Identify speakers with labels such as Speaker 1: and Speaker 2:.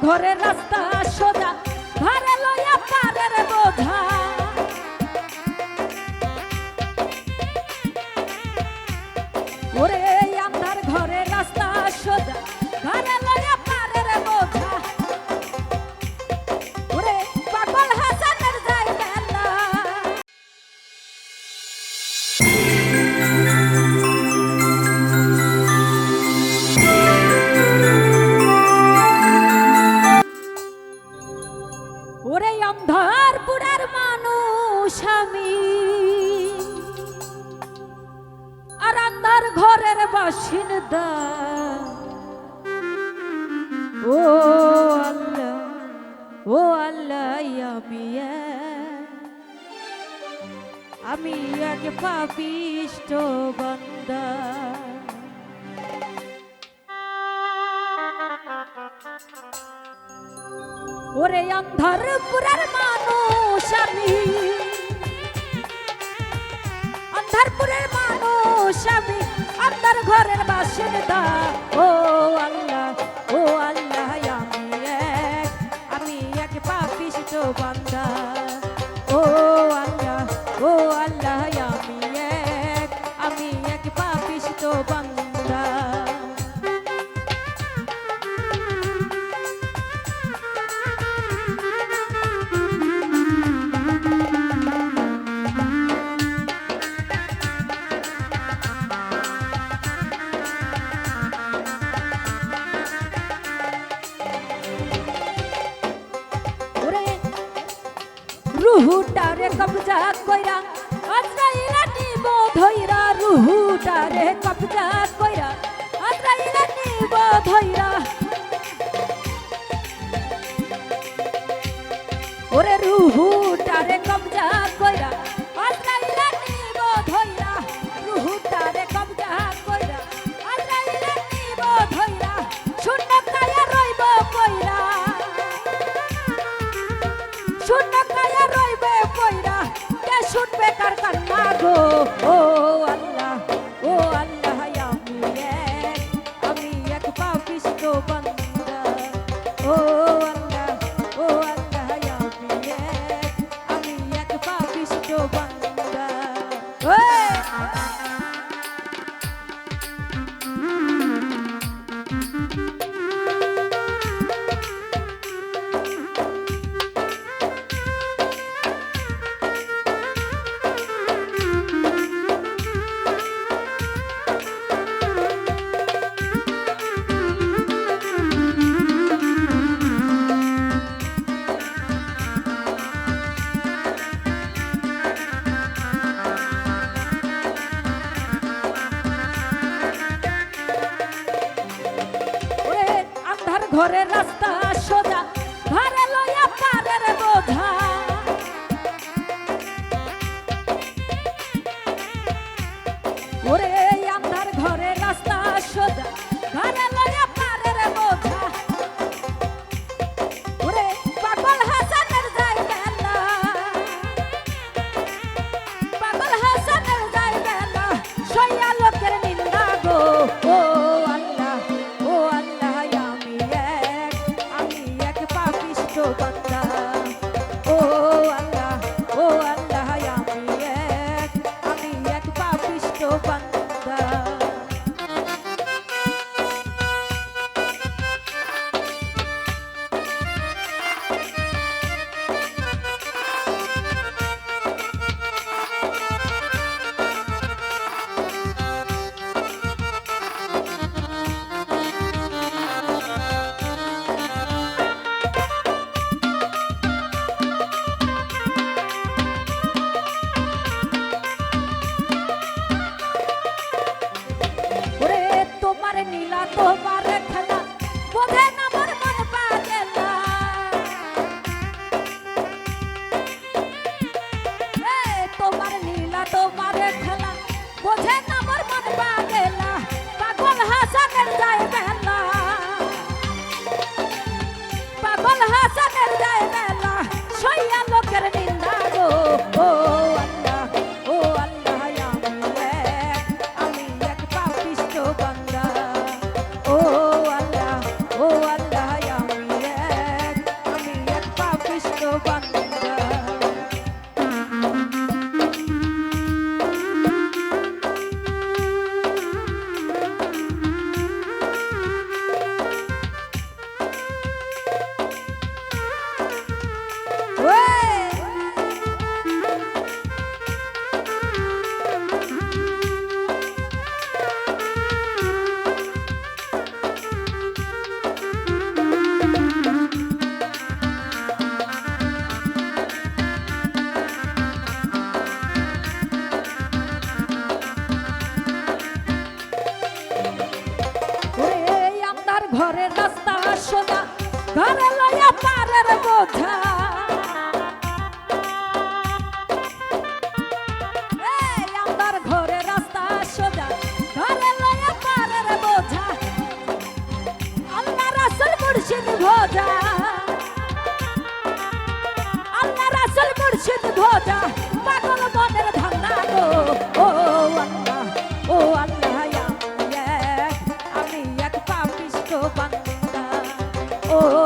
Speaker 1: ঘরের রাস্তা সোজা ঘরে লইয়া পারের বোঝা ওরে আমার ঘরের রাস্তা সোজা ঘরে লইয়া পারের বোঝা ওরে পাগল হাসানের যাইবে না ওরে অন্ধরপুরের মানুষ আমি আর আন্ধার ঘরের বাসিন্দা ও আল্লাহ আমি এক পাপিষ্ট বান্দা ওরে অন্ধরপুরের মানুষ আমি অন্ধরপুরের মানুষ আমি আন্ধার ঘরের বাসিন্দা ও আল্লাহ আমি এক পাপিষ্ট বান্দা ও আল্লাহ আমি এক পাপিষ্ট বান্দা রুহুটারে কবজা কইরা আজরাইলা নিব ধইরা রুহুটারে কবজা কইরা আজরাইলা নিব ধইরা ওরে রুহুটারে কবজা কইরা আজরাইলা নিব ধইরা রুহুটারে কবজা কইরা আজরাইলা নিব ধইরা শূন্য কায়া রইব কইরা শূন্য কায়া রইবে কইরা কে শুনবে কার কান্না গো ও আল্লাহ আমি এক পাপিষ্ট বান্দা ও আল্লাহ আমি এক পাপিষ্ট বান্দা ঘরের রাস্তা সোজা ঘরে লইয়া পারের বোঝা ওরে আমার ঘরের রাস্তা সোজা ঘরে লইয়া পারের বোঝা ওরে পাগল হাসানের যাইবে না পাগল হাসানের যাইবে না সইয়া লোকের নিন্দা গো ও আল্লাহ আমি এক ঘরে লইয়া পারের বোঝা এই আমার ঘরে রাস্তা সোজা ঘরে লইয়া পারের বোঝা আল্লাহ রাসূল মুর্শিদ ভোজা আল্লাহ রাসূল মুর্শিদ ভোজা পাগল মনের ধান্দা গো ও আল্লাহ ও আল্লাহ আমি এক পাপিষ্ঠ বান্দা ও